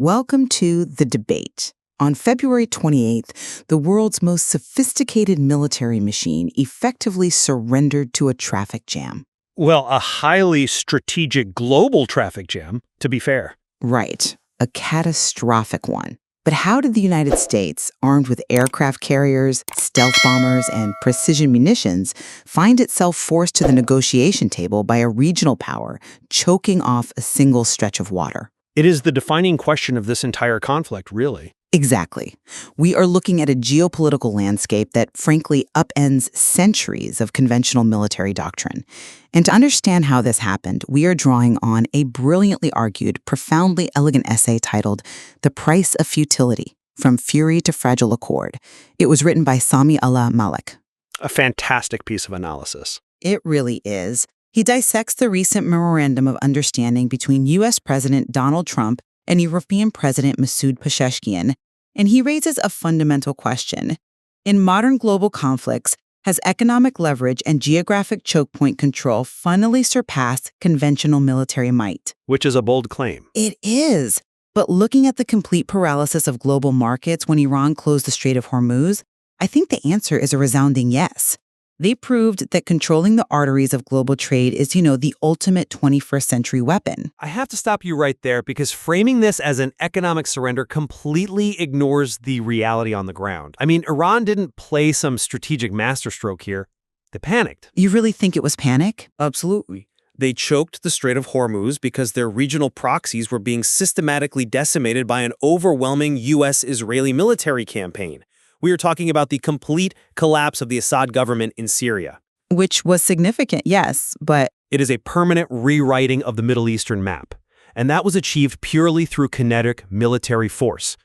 Welcome to The Debate. On February 28th, the world's most sophisticated military machine effectively surrendered to a traffic jam. Well, a highly strategic global traffic jam, to be fair. Right, a catastrophic one. But how did the United States, armed with aircraft carriers, stealth bombers, and precision munitions, find itself forced to the negotiation table by a regional power, choking off a single stretch of water? It is the defining question of this entire conflict, really. Exactly. We are looking at a geopolitical landscape that frankly upends centuries of conventional military doctrine. And to understand how this happened, we are drawing on a brilliantly argued, profoundly elegant essay titled The Price of Futility, From Fury to Fragile Accord. It was written by Sami Allah Malik. A fantastic piece of analysis. It really is. He dissects the recent memorandum of understanding between U.S. President Donald Trump and European President Masoud Pezeshkian, and he raises a fundamental question. In modern global conflicts, has economic leverage and geographic choke point control finally surpassed conventional military might? Which is a bold claim. It is. But looking at the complete paralysis of global markets when Iran closed the Strait of Hormuz, I think the answer is a resounding yes. They proved that controlling the arteries of global trade is, the ultimate 21st century weapon. I have to stop you right there because framing this as an economic surrender completely ignores the reality on the ground. I mean, Iran didn't play some strategic masterstroke here. They panicked. You really think it was panic? Absolutely. They choked the Strait of Hormuz because their regional proxies were being systematically decimated by an overwhelming U.S.-Israeli military campaign. We are talking about the complete collapse of the Assad government in Syria. Which was significant, yes, but it is a permanent rewriting of the Middle Eastern map, and that was achieved purely through kinetic military force.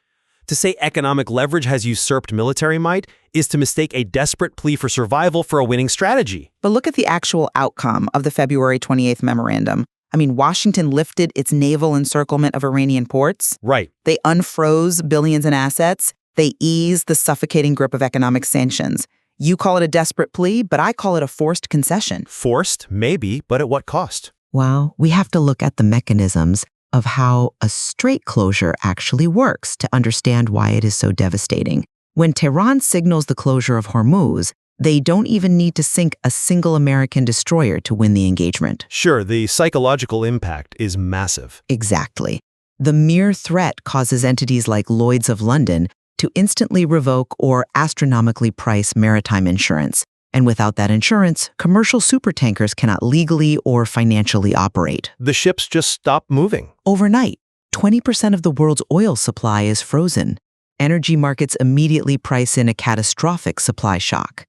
To say economic leverage has usurped military might is to mistake a desperate plea for survival for a winning strategy. But look at the actual outcome of the February 28th memorandum. I mean, Washington lifted its naval encirclement of Iranian ports. Right. They unfroze billions in assets. They eased the suffocating grip of economic sanctions. You call it a desperate plea, but I call it a forced concession. Forced, maybe, but at what cost? Well, we have to look at the mechanisms of how a strait closure actually works to understand why it is so devastating. When Tehran signals the closure of Hormuz, they don't even need to sink a single American destroyer to win the engagement. Sure, the psychological impact is massive. Exactly. The mere threat causes entities like Lloyd's of London to instantly revoke or astronomically price maritime insurance. And without that insurance, commercial supertankers cannot legally or financially operate. The ships just stop moving. Overnight, 20% of the world's oil supply is frozen. Energy markets immediately price in a catastrophic supply shock.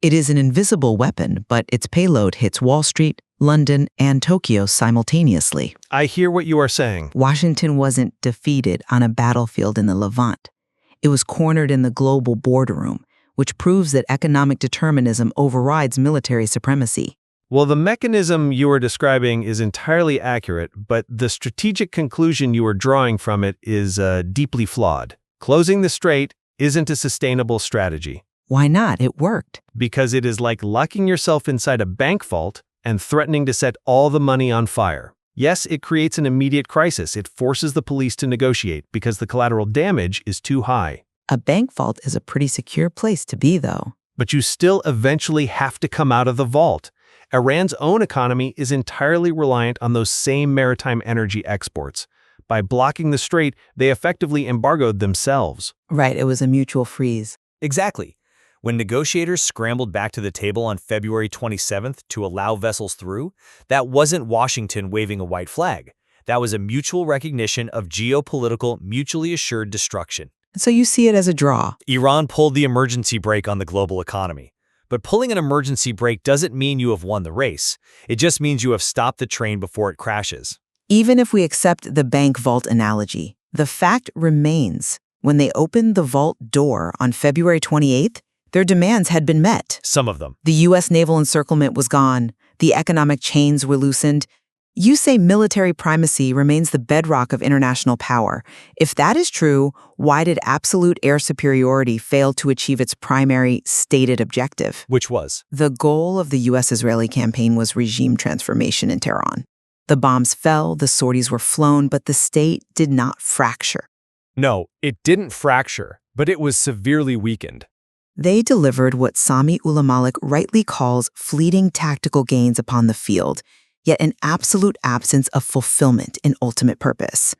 It is an invisible weapon, but its payload hits Wall Street, London, and Tokyo simultaneously. I hear what you are saying. Washington wasn't defeated on a battlefield in the Levant. It was cornered in the global boardroom, which proves that economic determinism overrides military supremacy. Well, the mechanism you are describing is entirely accurate, but the strategic conclusion you are drawing from it is deeply flawed. Closing the strait isn't a sustainable strategy. Why not? It worked. Because it is like locking yourself inside a bank vault and threatening to set all the money on fire. Yes, it creates an immediate crisis. It forces the police to negotiate because the collateral damage is too high. A bank vault is a pretty secure place to be, though. But you still eventually have to come out of the vault. Iran's own economy is entirely reliant on those same maritime energy exports. By blocking the strait, they effectively embargoed themselves. Right, it was a mutual freeze. Exactly. When negotiators scrambled back to the table on February 27th to allow vessels through, that wasn't Washington waving a white flag. That was a mutual recognition of geopolitical, mutually assured destruction. So you see it as a draw. Iran pulled the emergency brake on the global economy. But pulling an emergency brake doesn't mean you have won the race. It just means you have stopped the train before it crashes. Even if we accept the bank vault analogy, the fact remains, when they opened the vault door on February 28th, their demands had been met. Some of them. The U.S. naval encirclement was gone. The economic chains were loosened. You say military primacy remains the bedrock of international power. If that is true, why did absolute air superiority fail to achieve its primary stated objective? Which was? The goal of the U.S.-Israeli campaign was regime transformation in Tehran. The bombs fell, the sorties were flown, but the state did not fracture. No, it didn't fracture, but it was severely weakened. They delivered what Sami Ulamalik rightly calls fleeting tactical gains upon the field, yet an absolute absence of fulfillment in ultimate purpose.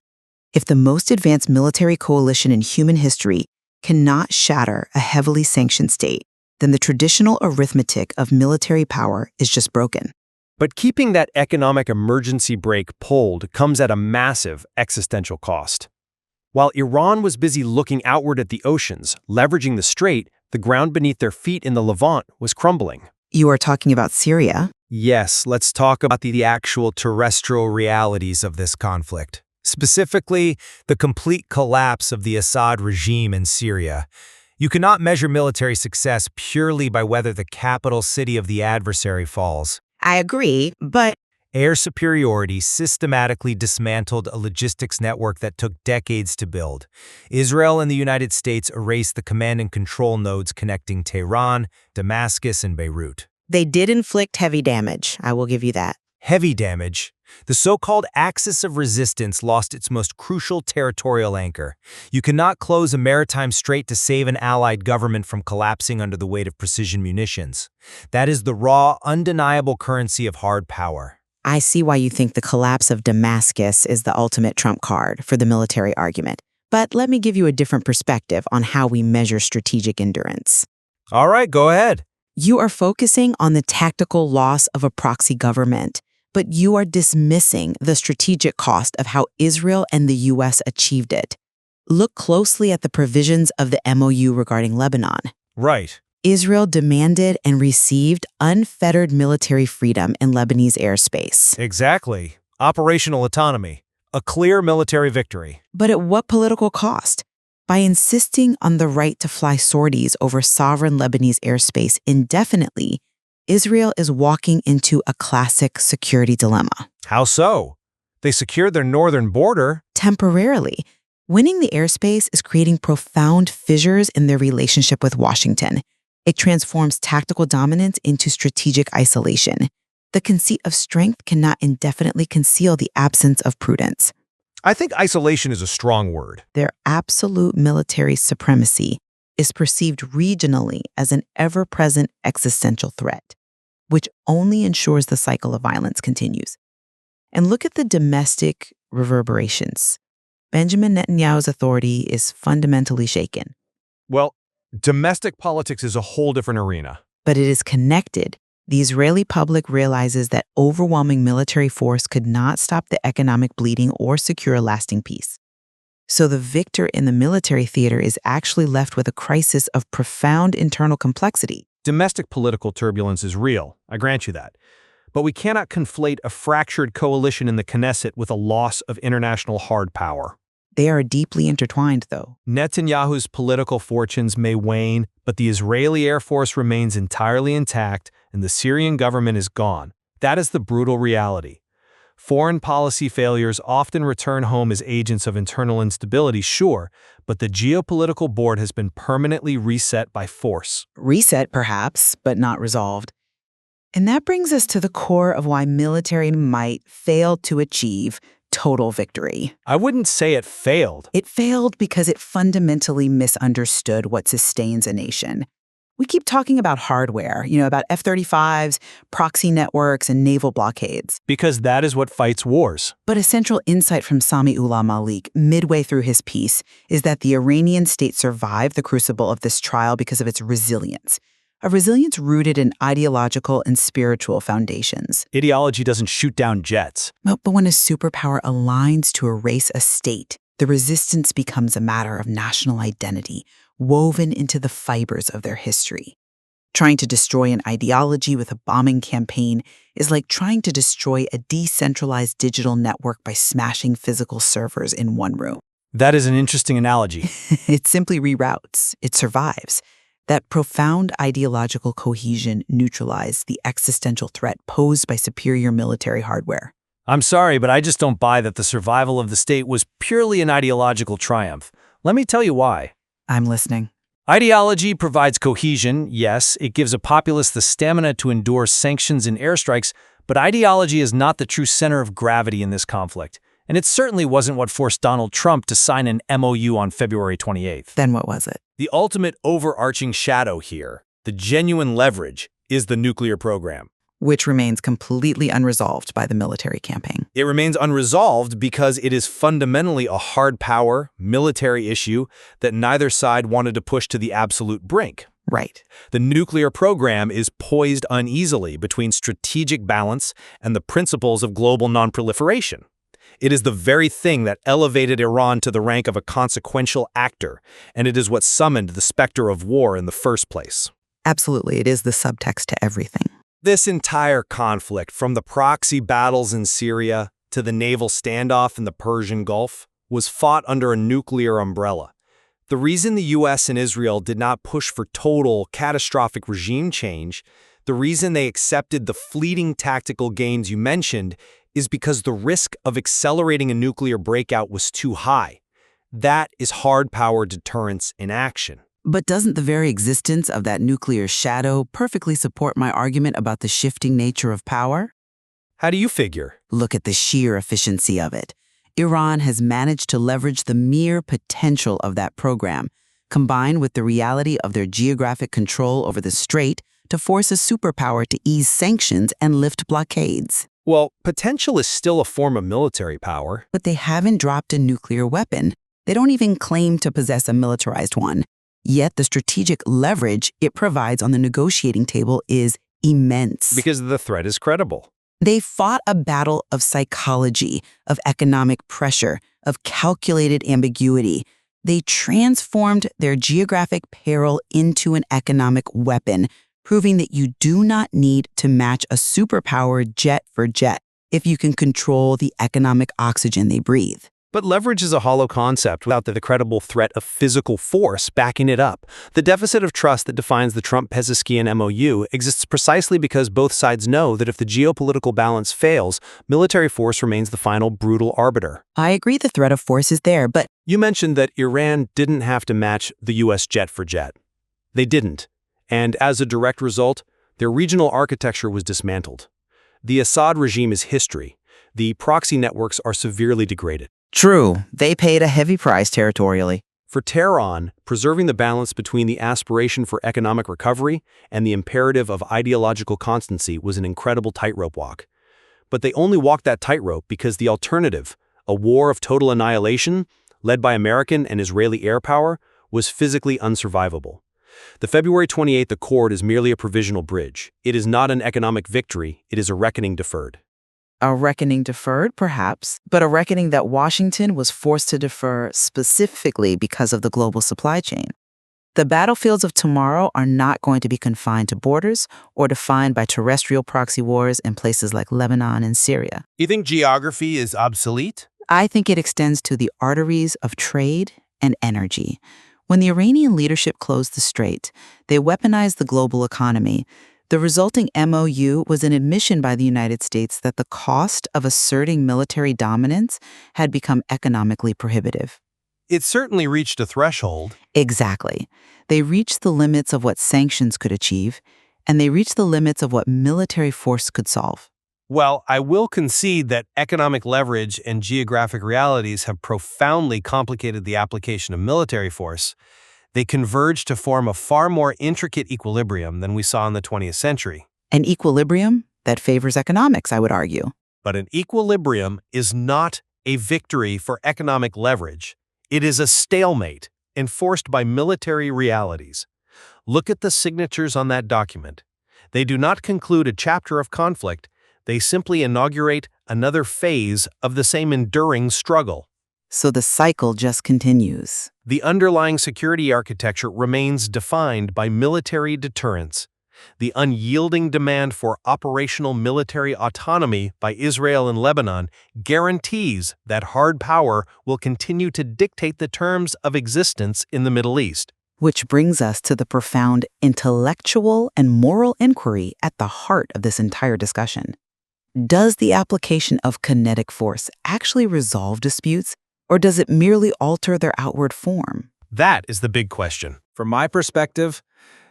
If the most advanced military coalition in human history cannot shatter a heavily sanctioned state, then the traditional arithmetic of military power is just broken. But keeping that economic emergency brake pulled comes at a massive existential cost. While Iran was busy looking outward at the oceans, leveraging the strait, the ground beneath their feet in the Levant was crumbling. You are talking about Syria? Yes, let's talk about the actual terrestrial realities of this conflict. Specifically, the complete collapse of the Assad regime in Syria. You cannot measure military success purely by whether the capital city of the adversary falls. I agree, but Air superiority systematically dismantled a logistics network that took decades to build. Israel and the United States erased the command and control nodes connecting Tehran, Damascus, and Beirut. they did inflict heavy damage. I will give you that. Heavy damage. The so-called axis of resistance lost its most crucial territorial anchor. You cannot close a maritime strait to save an allied government from collapsing under the weight of precision munitions. That is the raw, undeniable currency of hard power. I see why you think the collapse of Damascus is the ultimate trump card for the military argument. But let me give you a different perspective on how we measure strategic endurance. All right, go ahead. You are focusing on the tactical loss of a proxy government, but you are dismissing the strategic cost of how Israel and the U.S. achieved it. Look closely at the provisions of the MOU regarding Lebanon. Right. Israel demanded and received unfettered military freedom in Lebanese airspace. Exactly. Operational autonomy. A clear military victory. But at what political cost? By insisting on the right to fly sorties over sovereign Lebanese airspace indefinitely, Israel is walking into a classic security dilemma. How so? They secured their northern border. Temporarily, winning the airspace is creating profound fissures in their relationship with Washington. It transforms tactical dominance into strategic isolation. The conceit of strength cannot indefinitely conceal the absence of prudence. I think isolation is a strong word. Their absolute military supremacy is perceived regionally as an ever-present existential threat, which only ensures the cycle of violence continues. And look at the domestic reverberations. Benjamin Netanyahu's authority is fundamentally shaken. Well, domestic politics is a whole different arena. But it is connected. The Israeli public realizes that overwhelming military force could not stop the economic bleeding or secure a lasting peace. So the victor in the military theater is actually left with a crisis of profound internal complexity. Domestic political turbulence is real, I grant you that. But we cannot conflate a fractured coalition in the Knesset with a loss of international hard power. They are deeply intertwined, though. Netanyahu's political fortunes may wane, but the Israeli Air Force remains entirely intact and the Syrian government is gone. That is the brutal reality. Foreign policy failures often return home as agents of internal instability, sure, but the geopolitical board has been permanently reset by force. Reset, perhaps, but not resolved. And that brings us to the core of why military might fail to achieve total victory. I wouldn't say it failed. It failed because it fundamentally misunderstood what sustains a nation. We keep talking about hardware, about F-35s, proxy networks, and naval blockades. Because that is what fights wars. But a central insight from Sami Malik midway through his piece is that the Iranian state survived the crucible of this trial because of its resilience. A resilience rooted in ideological and spiritual foundations. Ideology doesn't shoot down jets. But when a superpower aligns to erase a state, the resistance becomes a matter of national identity, woven into the fibers of their history. Trying to destroy an ideology with a bombing campaign is like trying to destroy a decentralized digital network by smashing physical servers in one room. That is an interesting analogy. It simply reroutes. It survives. That profound ideological cohesion neutralized the existential threat posed by superior military hardware. I'm sorry, but I just don't buy that the survival of the state was purely an ideological triumph. Let me tell you why. I'm listening. Ideology provides cohesion, yes, it gives a populace the stamina to endure sanctions and airstrikes, But ideology is not the true center of gravity in this conflict, and it certainly wasn't what forced Donald Trump to sign an MOU on February 28th. Then what was it? The ultimate overarching shadow here, the genuine leverage, is the nuclear program. Which remains completely unresolved by the military campaign. It remains unresolved because it is fundamentally a hard power, military issue that neither side wanted to push to the absolute brink. Right. The nuclear program is poised uneasily between strategic balance and the principles of global nonproliferation. It is the very thing that elevated Iran to the rank of a consequential actor, and it is what summoned the specter of war in the first place. Absolutely, it is the subtext to everything. This entire conflict, from the proxy battles in Syria to the naval standoff in the Persian Gulf, was fought under a nuclear umbrella. The reason the U.S. and Israel did not push for total, catastrophic regime change, the reason they accepted the fleeting tactical gains you mentioned, is because the risk of accelerating a nuclear breakout was too high. That is hard power deterrence in action. But doesn't the very existence of that nuclear shadow perfectly support my argument about the shifting nature of power? How do you figure? Look at the sheer efficiency of it. Iran has managed to leverage the mere potential of that program, combined with the reality of their geographic control over the strait, to force a superpower to ease sanctions and lift blockades. Well, potential is still a form of military power. But they haven't dropped a nuclear weapon. They don't even claim to possess a militarized one. Yet the strategic leverage it provides on the negotiating table is immense. Because the threat is credible. They fought a battle of psychology, of economic pressure, of calculated ambiguity. They transformed their geographic peril into an economic weapon, proving that you do not need to match a superpower jet for jet if you can control the economic oxygen they breathe. But leverage is a hollow concept without the credible threat of physical force backing it up. The deficit of trust that defines the Trump-Pezeshkian MOU exists precisely because both sides know that if the geopolitical balance fails, military force remains the final brutal arbiter. I agree the threat of force is there, but You mentioned that Iran didn't have to match the U.S. jet for jet. They didn't. And as a direct result, their regional architecture was dismantled. The Assad regime is history. The proxy networks are severely degraded. true, they paid a heavy price territorially. For Tehran, preserving the balance between the aspiration for economic recovery and the imperative of ideological constancy was an incredible tightrope walk. But they only walked that tightrope because the alternative, a war of total annihilation, led by American and Israeli air power, was physically unsurvivable. The February 28th Accord is merely a provisional bridge. It is not an economic victory, it is a reckoning deferred. A reckoning deferred, perhaps, but a reckoning that Washington was forced to defer specifically because of the global supply chain. The battlefields of tomorrow are not going to be confined to borders or defined by terrestrial proxy wars in places like Lebanon and Syria. You think geography is obsolete? I think it extends to the arteries of trade and energy. When the Iranian leadership closed the strait, they weaponized the global economy. The resulting MOU was an admission by the United States that the cost of asserting military dominance had become economically prohibitive. It certainly reached a threshold. Exactly. They reached the limits of what sanctions could achieve, and they reached the limits of what military force could solve. Well, I will concede that economic leverage and geographic realities have profoundly complicated the application of military force. They converge to form a far more intricate equilibrium than we saw in the 20th century. An equilibrium that favors economics, I would argue. But an equilibrium is not a victory for economic leverage. It is a stalemate enforced by military realities. Look at the signatures on that document. They do not conclude a chapter of conflict. They simply inaugurate another phase of the same enduring struggle. So the cycle just continues. The underlying security architecture remains defined by military deterrence. The unyielding demand for operational military autonomy by Israel and Lebanon guarantees that hard power will continue to dictate the terms of existence in the Middle East. Which brings us to the profound intellectual and moral inquiry at the heart of this entire discussion. Does the application of kinetic force actually resolve disputes, or does it merely alter their outward form? That is the big question. From my perspective,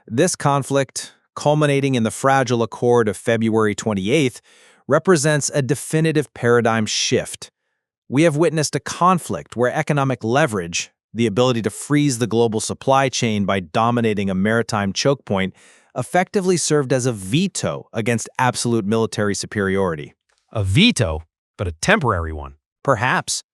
this conflict, culminating in the fragile accord of February 28th, represents a definitive paradigm shift. We have witnessed a conflict where economic leverage, the ability to freeze the global supply chain by dominating a maritime choke point, effectively served as a veto against absolute military superiority. A veto, but a temporary one. Perhaps.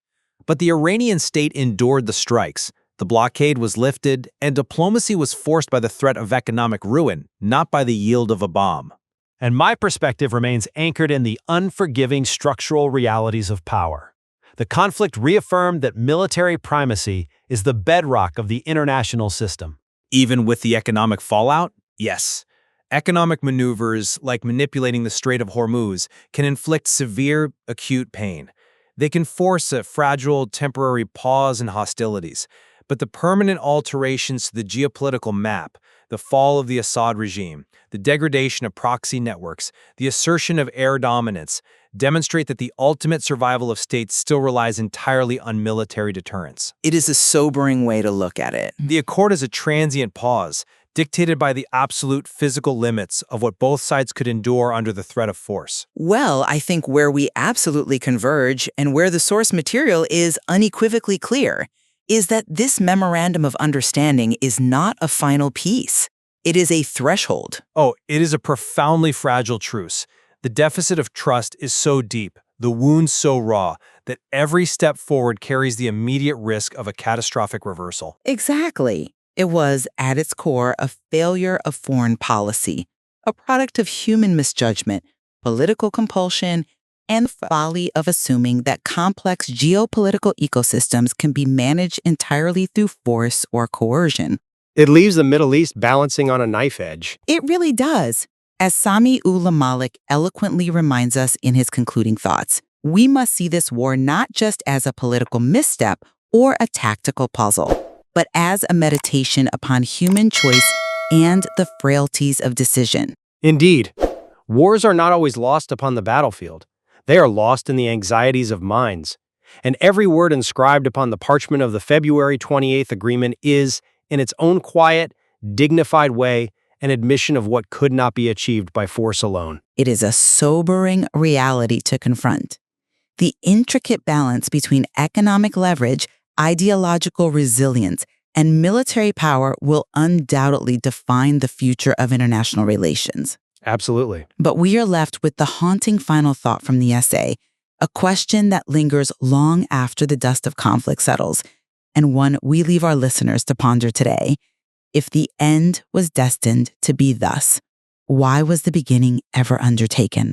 But the Iranian state endured the strikes. The blockade was lifted, and diplomacy was forced by the threat of economic ruin, not by the yield of a bomb. And my perspective remains anchored in the unforgiving structural realities of power. The conflict reaffirmed that military primacy is the bedrock of the international system. Even with the economic fallout? Yes. Economic maneuvers, like manipulating the Strait of Hormuz, can inflict severe, acute pain. They can force a fragile, temporary pause in hostilities. But the permanent alterations to the geopolitical map, the fall of the Assad regime, the degradation of proxy networks, the assertion of air dominance, demonstrate that the ultimate survival of states still relies entirely on military deterrence. It is a sobering way to look at it. The accord is a transient pause, dictated by the absolute physical limits of what both sides could endure under the threat of force. Well, I think where we absolutely converge and where the source material is unequivocally clear is that this memorandum of understanding is not a final piece. It is a threshold. Oh, it is a profoundly fragile truce. The deficit of trust is so deep, the wound so raw, that every step forward carries the immediate risk of a catastrophic reversal. Exactly. It was, at its core, a failure of foreign policy, a product of human misjudgment, political compulsion, and the folly of assuming that complex geopolitical ecosystems can be managed entirely through force or coercion. It leaves the Middle East balancing on a knife edge. It really does. As Sami Ullah Malik eloquently reminds us in his concluding thoughts, we must see this war not just as a political misstep or a tactical puzzle, but as a meditation upon human choice and the frailties of decision. Indeed, wars are not always lost upon the battlefield. They are lost in the anxieties of minds. And every word inscribed upon the parchment of the February 28th agreement is, in its own quiet, dignified way, an admission of what could not be achieved by force alone. It is a sobering reality to confront. The intricate balance between economic leverage, ideological resilience, and military power will undoubtedly define the future of international relations. Absolutely. But we are left with the haunting final thought from the essay, a question that lingers long after the dust of conflict settles, and one we leave our listeners to ponder today. If the end was destined to be thus, why was the beginning ever undertaken?